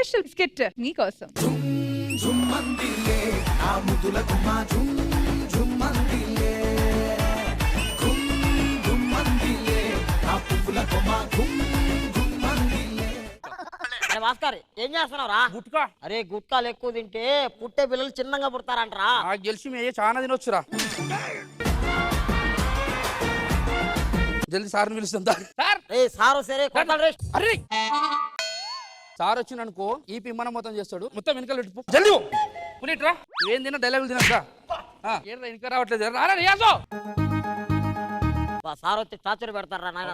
Special skit మీకోసం. భాస్కర్ ఏం చేస్తున్నావురా? గుట్కా. అరే గుట్కాలు ఎక్కువ తింటే పుట్టే పిల్లలు చిన్నగా పుడతారంటరా. నాకు తెలిసి మే చాలా తినొచ్చురా. జల్దీ సార్ని పిలుస్తుందా? సారు సరే అరే సార్ వచ్చింది అనుకో ఈ పిమ్మన మొత్తం చేస్తాడు. మొత్తం వెనకాల పెట్టు జల్దీ పులిట్రా. ఏం తిన్నా డైలాగులు తినద్దా? ఏంట్రా ఇంకా రావట్లేదు? రారా రియాజో. సార్ వచ్చి టార్చర్ పెడతారా నాయన.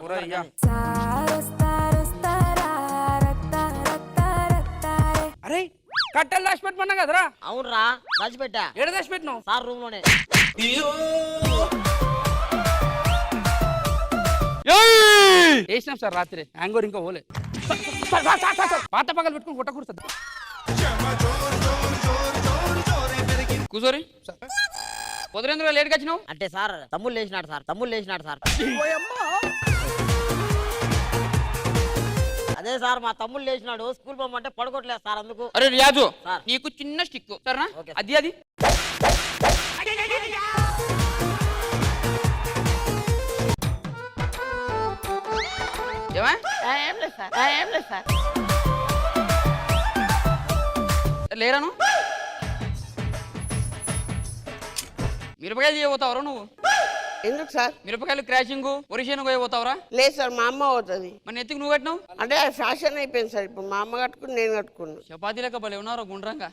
అరే కట్టలు దాచి పెట్టమన్నా కదరా? అవునరా దాచిపెట్టా. ఏడ దాచి పెట్టినావు? సార్ రూమ్ లోనే. వేసినాం సార్ రాత్రి. హ్యాంగోర్ ఇంకా పోలే. పాత పగలు పెట్టుకుని కొట్టకూడదు. కూర్చోరి. పొద్దున లేట్గా వచ్చినావు అంటే సార్ తమ్ముళ్ళు లేచినాడు సార్. అదే సార్ మా తమ్ముళ్ళు లేచినాడు. స్కూల్ పోమంటే పడుకోవట్లేదు సార్ అందుకు. అరే రియాజు నీకు చిన్న స్టిక్ సరేనా? అది లేరాను. మిరపకాయలు చేయబోతావరా నువ్వు? ఎందుకు సార్? మిరపకాయలు క్రాషింగ్ ఒరిషియన్ పోతావరా? లేదు సార్ మా అమ్మ అవుతుంది. మన ఎత్తుకు నువ్వు కట్టినావు అంటే ఫ్యాషన్ అయిపోయింది సార్. ఇప్పుడు మా అమ్మ కట్టుకుని నేను కట్టుకున్నా. చపాతీ లెక్క భలే ఉన్నారో గుండ్రంగా.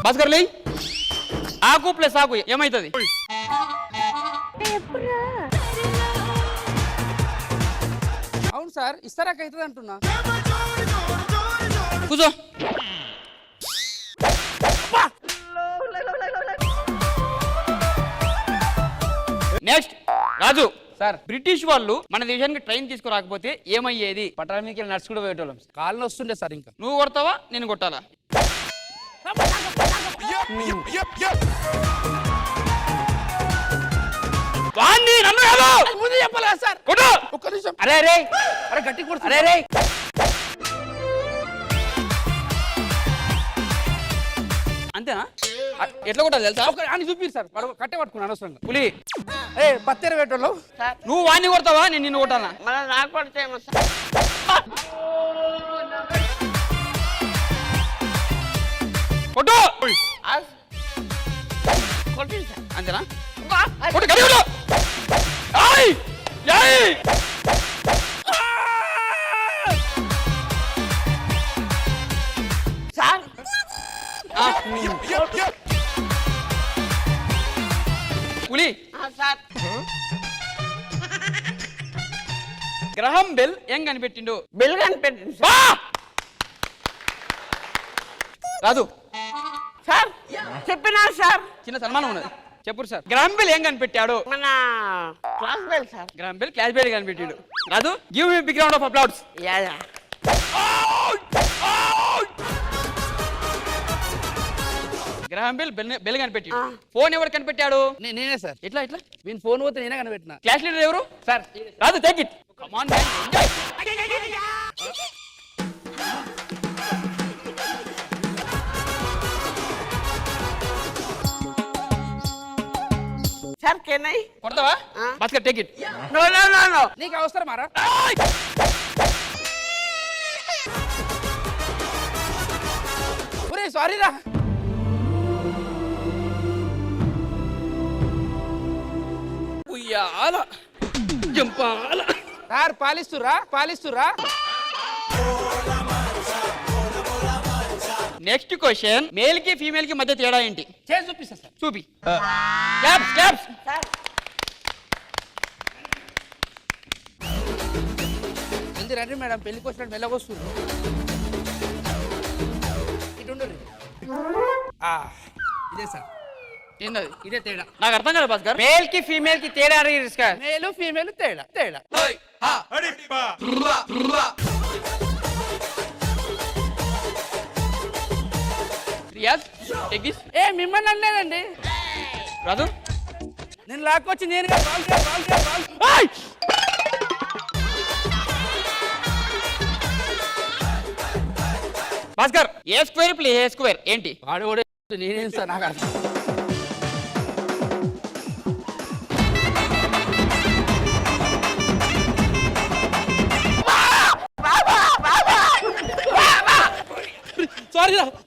భాస్కర్ లే. ఆకు ప్లస్ ఆకు ఏమైతుంది? అవును సార్ ఇస్తారాక అవుతుంది అంటున్నా. కూర్చో. నెక్స్ట్ రాజు సార్. బ్రిటిష్ వాళ్ళు మన దేశానికి ట్రైన్ తీసుకురాకపోతే ఏమయ్యేది? పట్టణానికి నడుచు కూడా పోయేటోళ్ళం. కాళ్ళు వస్తుండే సార్. ఇంకా నువ్వు కొడతావా నేను కొట్టాలా? నన్ను ముందు చెప్పాలా సార్? కొట్టు. ఒక్క నిమిషం. అరే అరే అరే గట్టి కొడుతు. అరే రే అంతేనా? ఎట్లా కొట్టాలి తెలుసా? అని చూపిరు సార్. కట్టే పట్టుకున్నాను అనవసరంగా. పులి పత్తెర పెట్టోళ్ళు. నువ్వు వాడిని కొడతావా నేను నిన్ను కొట్టాలా? మన నాకు కొడితే కొట్టు. కొట్టింది సార్. అంతేనా? కొట్టు గడి కొట్టు. సార్ పులి సార్. గ్రహం బెల్ ఏం కనిపెట్టిండు? బెల్ కనిపెట్టింది సార్. రాదు సార్ చెప్పినా సార్. చిన్న సన్మానం ఉన్నది చెప్పు సార్. గ్రహం బెల్ ఏం కనిపెట్టాడు? మన class bell sir. Graham bell class bell కనిపెట్టాడు. రాదు give me big round of applause. Graham bell bell కనిపెట్టాడు. ఫోన్ ఎవరు కనిపెట్టాడు? నేనే సార్. ఎట్లా ఎట్లా వీని ఫోన్ పోతే నేనే కనిపెట్టినా. క్లాస్ లీడర్ ఎవరు సార్? రాదు take it. Come on man enjoy. Sir కెనై కొడతావా? Bhaskar take it. No no no no. నీకు అవసరం మారా? ఒరే సారీ రా. ఉయ్యాల జంపాల. సార్ పాలిస్తురా. Next question. మేల్ కి ఫీమేల్ కి మధ్య తేడా ఏంటి? చేసి చూపిస్తా సార్. చూపి. క్లాప్స్. రండి మేడం పెళ్లికి వచ్చినట్టు మెల్లగొస్తుంది. ఇటు ఇదే సార్. ఏంటది? ఇదే తేడా. నాకు అర్థం కదా భాస్కర్. మేల్ కి ఫీమేల్ కి తేడా మేలు ఫీమేల్ తేడా. రియాజ్ మిమ్మల్ని అనలేదండి. రాదు నేను లాక్కొచ్చి నేను భాస్కర్ ఏ స్క్వేర్ ప్లస్ ఏ స్క్వేర్ ఏంటి? వాడు కూడా నేనేం సార్ నాకు అర్థం.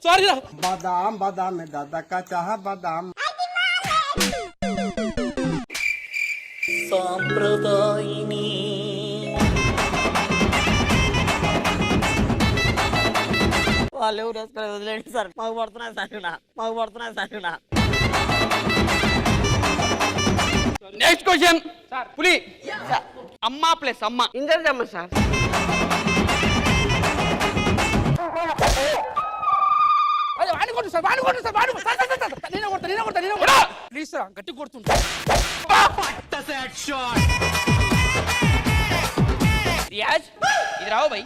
సారీ రా बादाम बादाम में दादा का चाह बादाम సాంప్రదాయిని వాళ్ళు ఎవరు వేసుకోలేదు, వదిలేండి సార్. మాకు పడుతున్నాయి సార్. నెక్స్ట్ క్వశ్చన్ పులి. అమ్మ ప్లస్ అమ్మ. ఇంద్రజమ్మ సార్. అదే వాడిని కొట్టు సార్, నేనే కొడతా. ప్లీజ్ సార్, గట్టి కొడుతుంటా. రియాజ్ ఇది రావు బై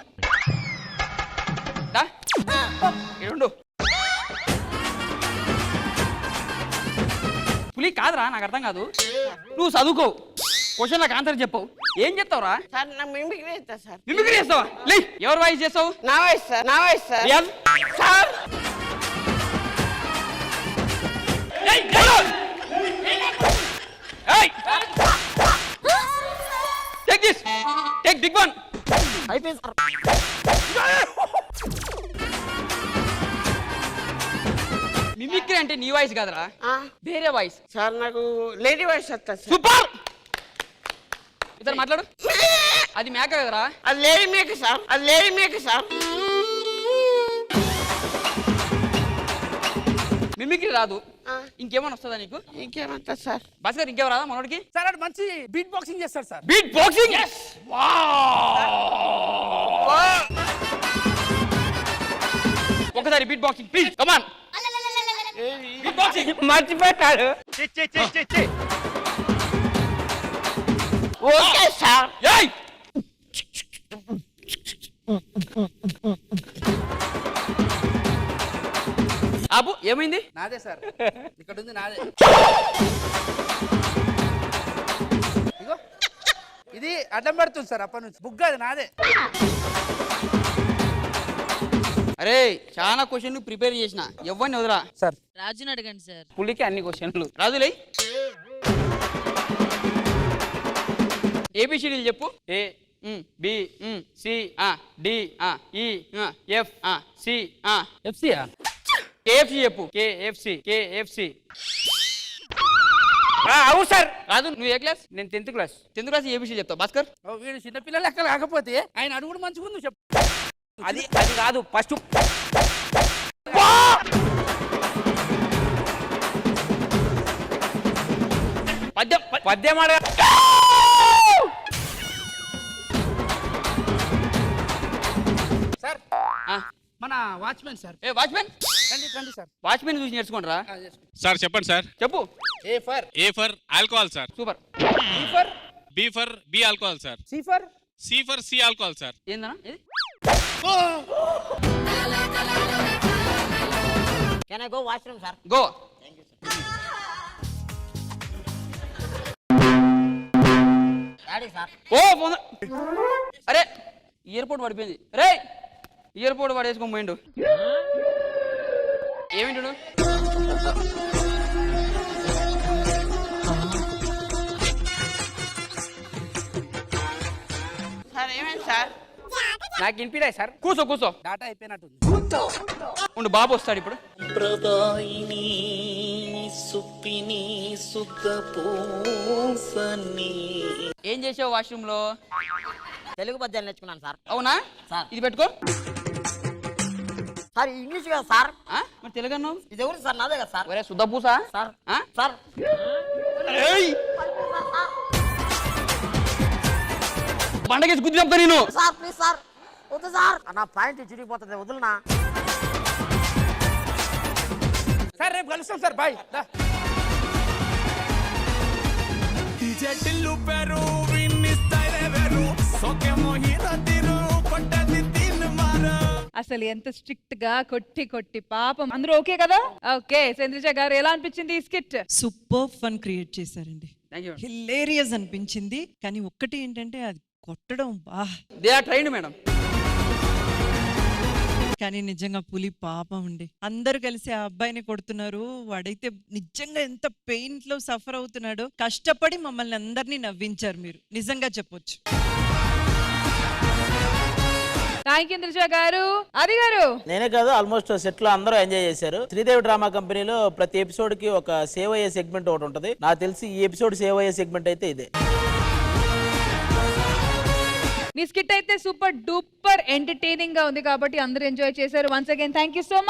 ఇడు పులి కాదురా, నాకు అర్థం కాదు. నువ్వు చదువుకో, క్వశ్చన్ నాకు ఆన్సర్ చెప్పవు. ఏం చెప్తావురా? సార్ నాకు మిమిక్రీ చేస్తా సార్. మిమిక్రీ చేస్తావా? లే, ఎవరు వాయిస్ చేస్తావు? నా voice sir. Riyaz sir take this, take big one. అయిపోయింది సార్. మిమిక్రీ అంటే నీ వాయిస్ కాదురా, వేరే వాయిస్. సార్ నాకు లేడీ వాయిస్ వస్తా సార్. సూపర్. ఇద్దరు మాట్లాడు. అది మేక కదరా. అది లేడీ మేక సార్. మిమిక్రీ రాదు, ఇంకేమైనా వస్తుందా నీకు? ఇంకేమంటా సార్? భాస్కర్ ఇంకేం రాదా మనోడికి? సార్ అది మంచి బీట్ బాక్సింగ్ చేస్తాడు సార్. Beat boxing. ఒకసారి beat boxing please, come on. Beat boxing మర్చిపోతాడు. Okay sir. ఏయ్ ఆపు, ఏమైంది? నాదే సార్, ఇక్కడ ఉంది నాదే. ఇగో ఇది అడ్డం పెడుతుంది సార్ అప్పటి నుంచి. బుగ్గ అది నాదే. అరే చాలా క్వశ్చన్లు ప్రిపేర్ చేసిన, ఎవరిని వదరా సార్. రాజుని అడగండి సార్. పులికి అన్ని క్వశ్చన్లు. రాజులే ఏబిసిడీలు చెప్పు. ఏ బి సి డి ఈ ఎఫ్ సి ఎఫ్సియా? కేఎఫ్సి చెప్పు. కేఎఫ్సి. అవును సార్. రాజు నువ్వు ఏ క్లాస్? నేను 10th class. 10th class ABC చెప్తావు. భాస్కర్ వీడు చిన్నపిల్లల లెక్క కాకపోతే ఆయన అడుగుడు మంచిగా ఉంది చెప్పు. అది కాదు ఫస్ట్ పద్యం అడగ. సార్ మన వాచ్మెన్ సార్. ఏ వాచ్మెన్, రండి సార్. వాచ్మెన్ చూసి నేర్చుకోండి రా. సార్ చెప్పండి సార్. చెప్పు. A for alcohol sir. Super. B for B alcohol sir. C for C alcohol sir. ఏందన్నా ఇది? Can I go washroom sir? Go. Daddy sir. Oh phone. అరే ఎయిర్పోర్ట్ పడిపోయింది. రే ఎయిర్పోర్ట్ పడేసుకొని పోయిండు. ఏమింటాడు? సార్ ఏమైంది సార్? నాకు వినిపిలే సార్. కూసో. డాటా అయిపోయినట్టుంది. ఉండు, బాబు వస్తాడు ఇప్పుడు. ప్రదాయిని సుప్పిని సుఖపూసని. ఏం చేసావు వాష్రూమ్ లో? తెలుగు పద్యాలు నేర్చుకున్నాను సార్. అవునా సార్. ఇది పెట్టుకో సార్. ఇంగ్లీష్ కదా సార్? మరి తెలుగు అన్నావు. ఇది ఎవరు సార్? నాదే కదా సార్. ఒరే సుద్దపూసా సార్. సార్ బండకేసి గుద్ది చెప్తా నేను. సార్ ప్లీజ్ సార్, వద్దు సార్. నా పాయింట్ చిరిగిపోతుంది, వదులునా. సార్ రేపు కలుస్తాం సార్. బాయ్. అసలు ఎంత స్ట్రిక్ట్ గా కొట్టి పాపం అందరూ ఓకే కదా? ఓకే చంద్రిజ గారు ఎలా అనిపించింది ఈ స్కిట్? సూపర్ ఫన్ క్రియేట్ చేశారండి. Thank you. హిలేరియస్ అనిపించింది. కానీ ఒక్కటి ఏంటంటే అది కొట్టడం దే ఆర్ ట్రైన్డ్ మేడం. కానీ నిజంగా పులి పాపం అండి. అందరూ కలిసి ఆ అబ్బాయిని కొడుతున్నారు. వాడైతే నిజంగా ఎంత పెయిన్ లో సఫర్ అవుతున్నాడో. కష్టపడి మమ్మల్ని అందరినీ నవ్వించారు మీరు, నిజంగా చెప్పొచ్చు. థ్యాంక్ యూ త్రిష గారు. అది గారు నేనే కాదు, ఆల్మోస్ట్ సెట్ లో అందరూ ఎంజాయ్ చేశారు. శ్రీదేవి డ్రామా కంపెనీలో ప్రతి ఎపిసోడ్ కి ఒక సేవ్ అయ్యే సెగ్మెంట్ ఒకటి ఉంటుంది. నాకు తెలిసి ఈ ఎపిసోడ్ సేవ్ అయ్యే సెగ్మెంట్ అయితే ఇదే. మీ స్కిట్ అయితే సూపర్ డూపర్ ఎంటర్టైనింగ్ గా ఉంది కాబట్టి అందరూ ఎంజాయ్ చేశారు. Once again thank you so much.